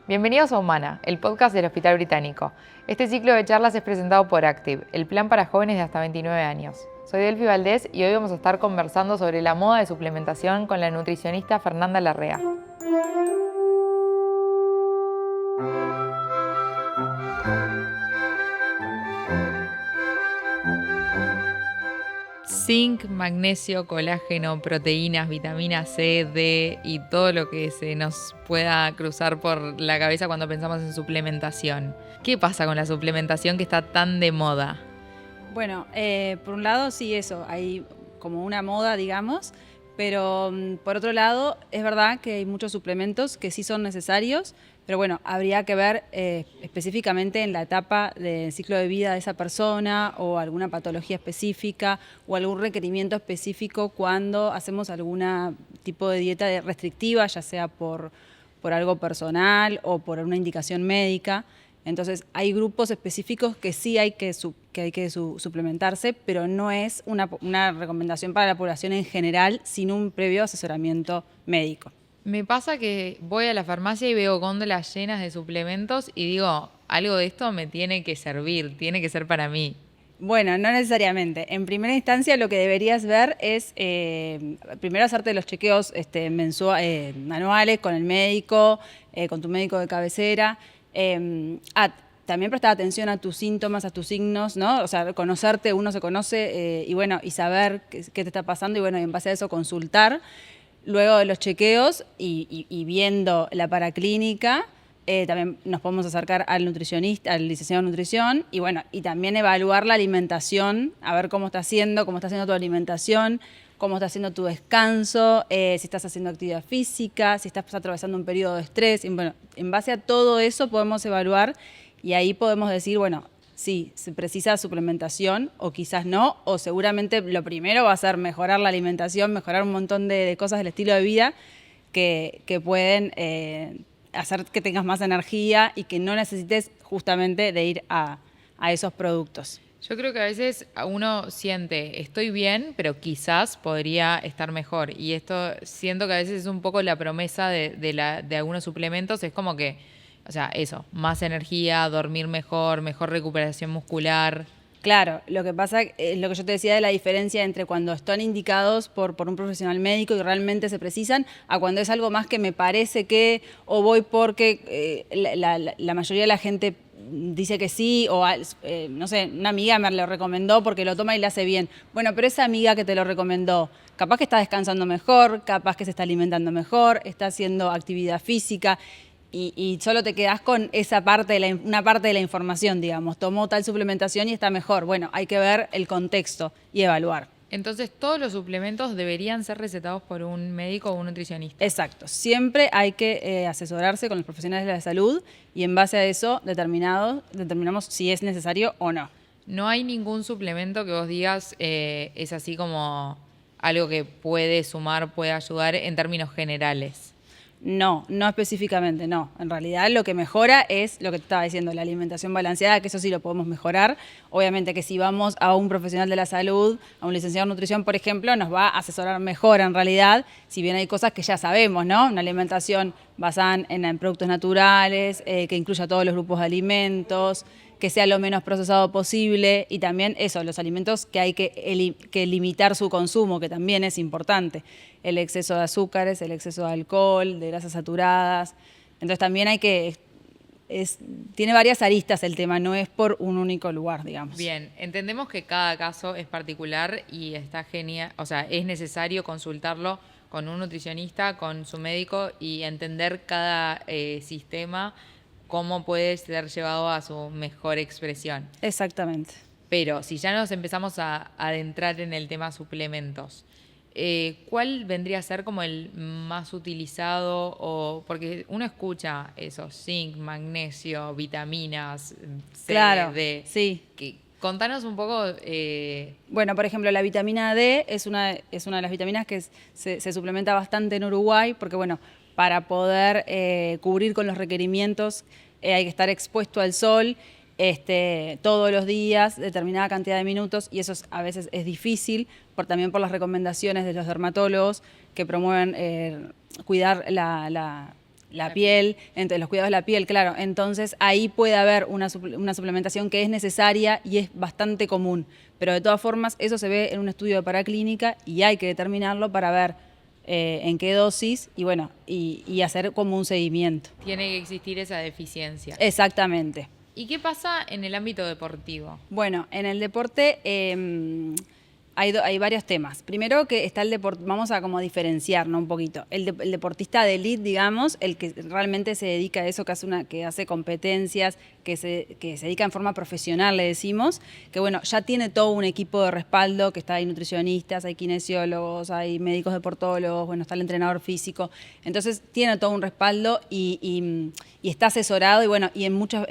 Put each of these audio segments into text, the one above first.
Bienvenidos a Humana, el podcast del Hospital Británico. Este ciclo de charlas es presentado por Active, el plan para jóvenes de hasta 29 años. Soy Delphi Valdés y hoy vamos a estar conversando sobre la moda de suplementación con la nutricionista Fernanda Larrea. Zinc, magnesio, colágeno, proteínas, vitamina C, D y todo lo que se nos pueda cruzar por la cabeza cuando pensamos en suplementación. ¿Qué pasa con la suplementación que está tan de moda? Bueno, por un lado sí eso, hay como una moda, digamos, pero por otro lado es verdad que hay muchos suplementos que sí son necesarios, pero bueno, habría que ver específicamente en la etapa del ciclo de vida de esa persona o alguna patología específica o algún requerimiento específico cuando hacemos algún tipo de dieta restrictiva, ya sea por algo personal o por una indicación médica. Entonces, hay grupos específicos que sí hay que suplementarse, pero no es una recomendación para la población en general sin un previo asesoramiento médico. Me pasa que voy a la farmacia y veo góndolas llenas de suplementos y digo, algo de esto me tiene que servir, tiene que ser para mí. Bueno, no necesariamente. En primera instancia lo que deberías ver es primero hacerte los chequeos anuales con el médico, con tu médico de cabecera. También prestar atención a tus síntomas, a tus signos, ¿no? O sea, conocerte, uno se conoce y saber qué te está pasando y en base a eso consultar. Luego de los chequeos y viendo la paraclínica, también nos podemos acercar al nutricionista, al licenciado en nutrición y también evaluar la alimentación, a ver cómo está haciendo tu alimentación, cómo está haciendo tu descanso, si estás haciendo actividad física, si estás atravesando un periodo de estrés. En base a todo eso podemos evaluar y ahí podemos decir, sí, se precisa suplementación o quizás no, o seguramente lo primero va a ser mejorar la alimentación, mejorar un montón de cosas del estilo de vida que pueden hacer que tengas más energía y que no necesites justamente de ir a esos productos. Yo creo que a veces uno siente, estoy bien, pero quizás podría estar mejor. Y esto siento que a veces es un poco la promesa de algunos suplementos, es como que, o sea, eso, más energía, dormir mejor, mejor recuperación muscular. Claro, lo que pasa es lo que yo te decía de la diferencia entre cuando están indicados por un profesional médico y realmente se precisan, a cuando es algo más que me parece que, o voy porque la mayoría de la gente dice que sí, o no sé, una amiga me lo recomendó porque lo toma y le hace bien. Bueno, pero esa amiga que te lo recomendó, capaz que está descansando mejor, capaz que se está alimentando mejor, está haciendo actividad física. Y solo te quedás con esa una parte de la información, digamos. Tomó tal suplementación y está mejor. Bueno, hay que ver el contexto y evaluar. Entonces, ¿todos los suplementos deberían ser recetados por un médico o un nutricionista? Exacto. Siempre hay que asesorarse con los profesionales de la salud y en base a eso determinamos si es necesario o no. No hay ningún suplemento que vos digas es así como algo que puede sumar, puede ayudar en términos generales. No específicamente, no. En realidad lo que mejora es lo que te estaba diciendo, la alimentación balanceada, que eso sí lo podemos mejorar. Obviamente que si vamos a un profesional de la salud, a un licenciado en nutrición, por ejemplo, nos va a asesorar mejor en realidad, si bien hay cosas que ya sabemos, ¿no? Una alimentación basada en productos naturales, que incluya todos los grupos de alimentos, que sea lo menos procesado posible y también eso, los alimentos que hay que limitar su consumo, que también es importante. El exceso de azúcares, el exceso de alcohol, de grasas saturadas. Entonces también tiene varias aristas el tema, no es por un único lugar, digamos. Bien, entendemos que cada caso es particular y está genial, o sea, es necesario consultarlo con un nutricionista, con su médico y entender cada sistema, cómo puede ser llevado a su mejor expresión. Exactamente. Pero si ya nos empezamos a adentrar en el tema suplementos, ¿cuál vendría a ser como el más utilizado? Porque uno escucha eso, zinc, magnesio, vitaminas, C, claro, D. Sí. Contanos un poco. Bueno, por ejemplo, la vitamina D es una de las vitaminas que se suplementa bastante en Uruguay, porque para poder cubrir con los requerimientos hay que estar expuesto al sol todos los días, determinada cantidad de minutos, y eso a veces es difícil, también por las recomendaciones de los dermatólogos que promueven cuidar la piel, entre los cuidados de la piel, claro. Entonces ahí puede haber una suplementación que es necesaria y es bastante común. Pero de todas formas eso se ve en un estudio de paraclínica y hay que determinarlo para ver en qué dosis y bueno, y hacer como un seguimiento. Tiene que existir esa deficiencia. Exactamente. ¿Y qué pasa en el ámbito deportivo? Bueno, en el deporte hay varios temas. Primero que está el deporte, vamos a como diferenciar, ¿no? Un poquito. El deportista de elite, digamos, el que realmente se dedica a eso, que hace competencias, que se dedica en forma profesional, le decimos, que bueno, ya tiene todo un equipo de respaldo, que hay nutricionistas, hay kinesiólogos, hay médicos deportólogos, bueno, está el entrenador físico. Entonces tiene todo un respaldo y está asesorado y bueno, y en muchos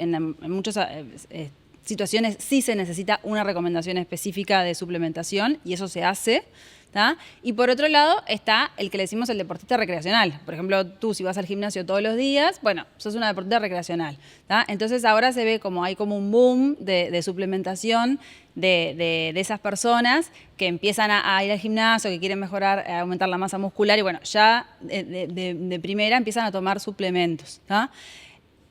situaciones sí se necesita una recomendación específica de suplementación y eso se hace. ¿tá? Y por otro lado está el que le decimos el deportista recreacional. Por ejemplo, tú si vas al gimnasio todos los días, bueno, sos una deportista recreacional. ¿tá? Entonces ahora se ve como hay como un boom de suplementación de esas personas que empiezan a ir al gimnasio, que quieren mejorar, aumentar la masa muscular y bueno, ya de primera empiezan a tomar suplementos. ¿tá?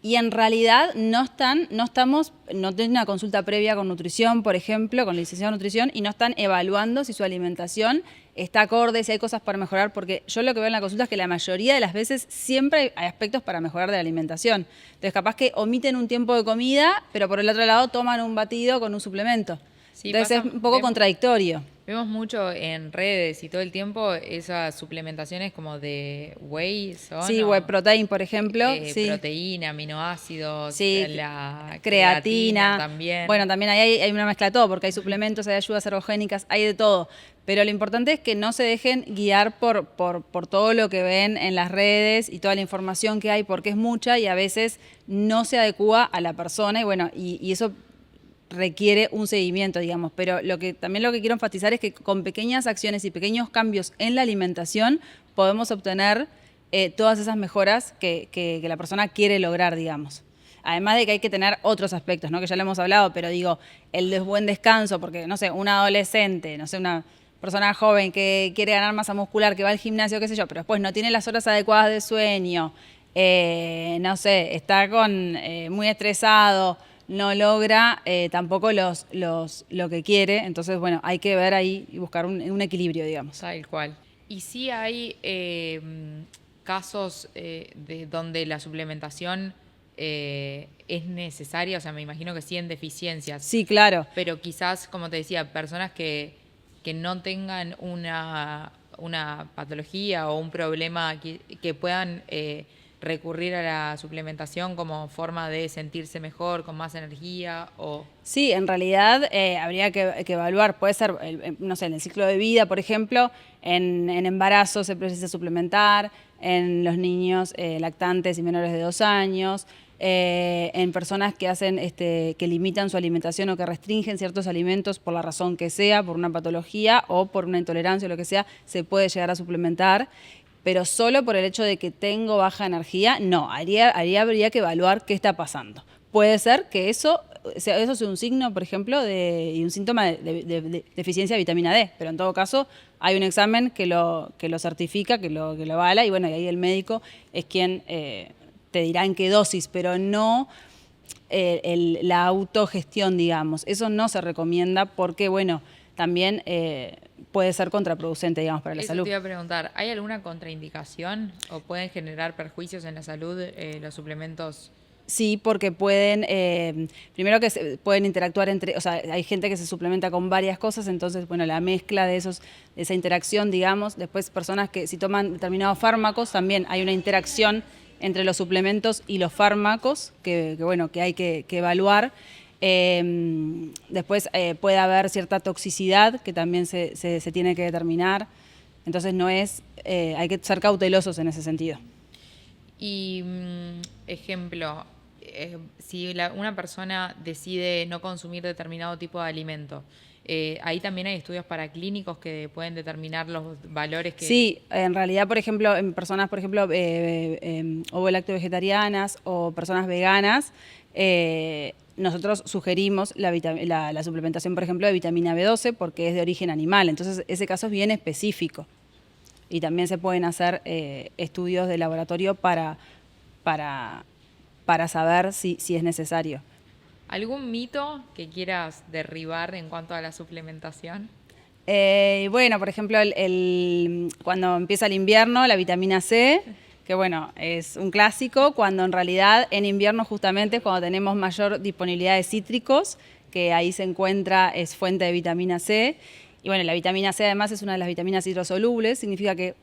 Y en realidad no tienen una consulta previa con nutrición, por ejemplo, con la licenciado en nutrición, y no están evaluando si su alimentación está acorde, si hay cosas para mejorar, porque yo lo que veo en la consulta es que la mayoría de las veces siempre hay aspectos para mejorar de la alimentación. Entonces capaz que omiten un tiempo de comida, pero por el otro lado toman un batido con un suplemento. Sí, entonces es un poco contradictorio. Vemos mucho en redes y todo el tiempo esas suplementaciones como de whey, Sí, whey protein, por ejemplo. Sí. Proteína, aminoácidos, sí, la creatina también. Bueno, también ahí hay una mezcla de todo, porque hay suplementos, hay ayudas ergogénicas, hay de todo. Pero lo importante es que no se dejen guiar por todo lo que ven en las redes y toda la información que hay, porque es mucha y a veces no se adecúa a la persona y bueno, y eso requiere un seguimiento, digamos, pero también lo que quiero enfatizar es que con pequeñas acciones y pequeños cambios en la alimentación podemos obtener todas esas mejoras que la persona quiere lograr, digamos. Además de que hay que tener otros aspectos, ¿no? Que ya lo hemos hablado, pero digo, el buen descanso, porque, no sé, un adolescente, no sé, una persona joven que quiere ganar masa muscular, que va al gimnasio, qué sé yo, pero después no tiene las horas adecuadas de sueño, no sé, está muy estresado, no logra tampoco lo que quiere. Entonces, bueno, hay que ver ahí y buscar un equilibrio, digamos. Tal cual. Y sí hay casos de donde la suplementación es necesaria, o sea, me imagino que sí en deficiencias. Sí, claro. Pero quizás, como te decía, personas que no tengan una patología o un problema que puedan recurrir a la suplementación como forma de sentirse mejor, con más energía o... Sí, en realidad habría que evaluar, puede ser, no sé, en el ciclo de vida, por ejemplo, en embarazo se precisa suplementar, en los niños lactantes y menores de 2 años, en personas que hacen que limitan su alimentación o que restringen ciertos alimentos por la razón que sea, por una patología o por una intolerancia o lo que sea, se puede llegar a suplementar. Pero solo por el hecho de que tengo baja energía, no, habría que evaluar qué está pasando. Puede ser que eso sea un signo, por ejemplo, y un síntoma de deficiencia de vitamina D, pero en todo caso hay un examen que lo certifica, que lo avala, y bueno, y ahí el médico es quien te dirá en qué dosis, pero no la autogestión, digamos. Eso no se recomienda porque, bueno, también puede ser contraproducente, digamos, para la salud. Eso te iba a preguntar, ¿hay alguna contraindicación o pueden generar perjuicios en la salud los suplementos? Sí, porque pueden, primero que pueden interactuar o sea, hay gente que se suplementa con varias cosas, entonces, bueno, la mezcla de esa interacción, digamos, después personas que si toman determinados fármacos, también hay una interacción entre los suplementos y los fármacos, que hay que evaluar. Después puede haber cierta toxicidad que también se tiene que determinar. Entonces hay que ser cautelosos en ese sentido. Y ejemplo, si una persona decide no consumir determinado tipo de alimento, ahí también hay estudios paraclínicos que pueden determinar los valores que... Sí, en realidad, por ejemplo, en personas, ovo-lacto-vegetarianas o personas veganas, nosotros sugerimos la suplementación, por ejemplo, de vitamina B12 porque es de origen animal. Entonces, ese caso es bien específico. Y también se pueden hacer estudios de laboratorio para para saber si es necesario. ¿Algún mito que quieras derribar en cuanto a la suplementación? Bueno, por ejemplo, cuando empieza el invierno, la vitamina C, que bueno, es un clásico, cuando en realidad en invierno justamente es cuando tenemos mayor disponibilidad de cítricos, que ahí se encuentra, es fuente de vitamina C. Y bueno, la vitamina C además es una de las vitaminas hidrosolubles, significa que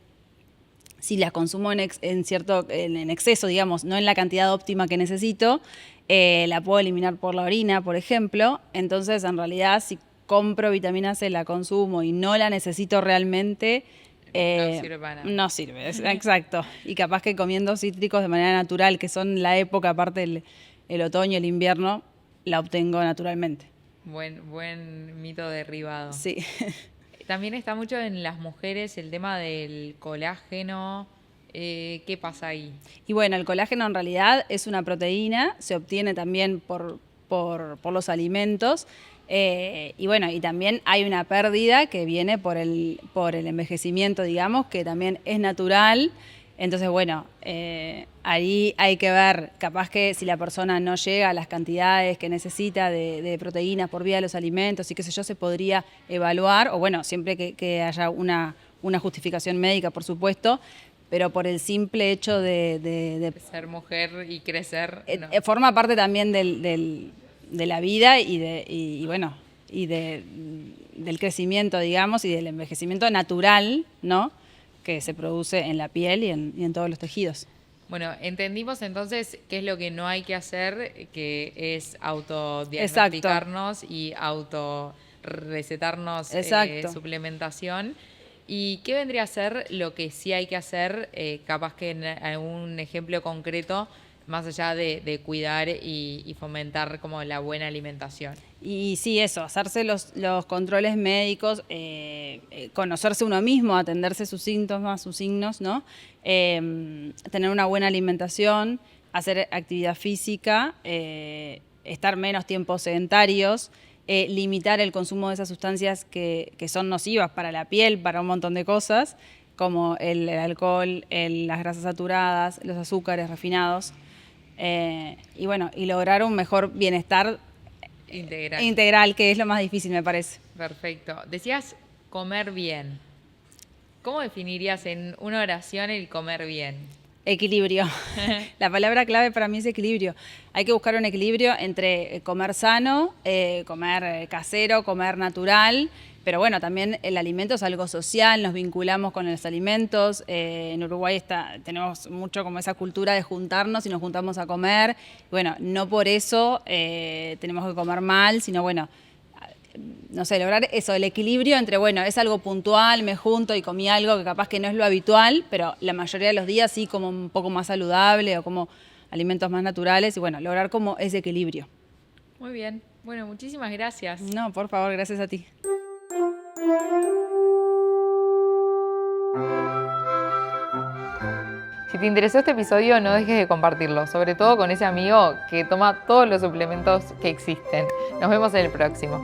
si las consumo en exceso, digamos, no en la cantidad óptima que necesito, la puedo eliminar por la orina, por ejemplo. Entonces, en realidad, si compro vitamina C, la consumo y no la necesito realmente, no sirve para nada. No sirve, exacto. Y capaz que comiendo cítricos de manera natural, que son la época, aparte el otoño, el invierno, la obtengo naturalmente. Buen mito derribado. Sí. También está mucho en las mujeres el tema del colágeno. ¿Qué pasa ahí? Y bueno, el colágeno en realidad es una proteína, se obtiene también por los alimentos. Y bueno, y también hay una pérdida que viene por el envejecimiento, digamos, que también es natural. Entonces, bueno, ahí hay que ver, capaz que si la persona no llega a las cantidades que necesita de proteínas por vía de los alimentos y qué sé yo, se podría evaluar, o bueno, siempre que haya una justificación médica, por supuesto, pero por el simple hecho de ser mujer y crecer. No. Forma parte también de la vida y bueno, del crecimiento, digamos, y del envejecimiento natural, ¿no?, que se produce en la piel y en todos los tejidos. Bueno, entendimos entonces qué es lo que no hay que hacer, que es autodiagnosticarnos y autorrecetarnos suplementación. ¿Y qué vendría a ser lo que sí hay que hacer, capaz que en un ejemplo concreto, más allá de cuidar y fomentar como la buena alimentación? Y sí, eso, hacerse los controles médicos, conocerse uno mismo, atenderse sus síntomas, sus signos, ¿no? Tener una buena alimentación, hacer actividad física, estar menos tiempo sedentarios, limitar el consumo de esas sustancias que son nocivas para la piel, para un montón de cosas, como el alcohol, las grasas saturadas, los azúcares refinados, y bueno, y lograr un mejor bienestar integral, que es lo más difícil, me parece. Perfecto. Decías comer bien. ¿Cómo definirías en una oración el comer bien? Equilibrio. La palabra clave para mí es equilibrio. Hay que buscar un equilibrio entre comer sano, comer casero, comer natural, pero bueno, también el alimento es algo social, nos vinculamos con los alimentos. En Uruguay tenemos mucho como esa cultura de juntarnos y nos juntamos a comer. Bueno, no por eso tenemos que comer mal, sino bueno, no sé, lograr eso, el equilibrio entre, bueno, es algo puntual, me junto y comí algo que capaz que no es lo habitual, pero la mayoría de los días sí como un poco más saludable o como alimentos más naturales y bueno, lograr como ese equilibrio. Muy bien. Bueno, muchísimas gracias. No, por favor, gracias a ti. Si te interesó este episodio, no dejes de compartirlo, sobre todo con ese amigo que toma todos los suplementos que existen. Nos vemos en el próximo.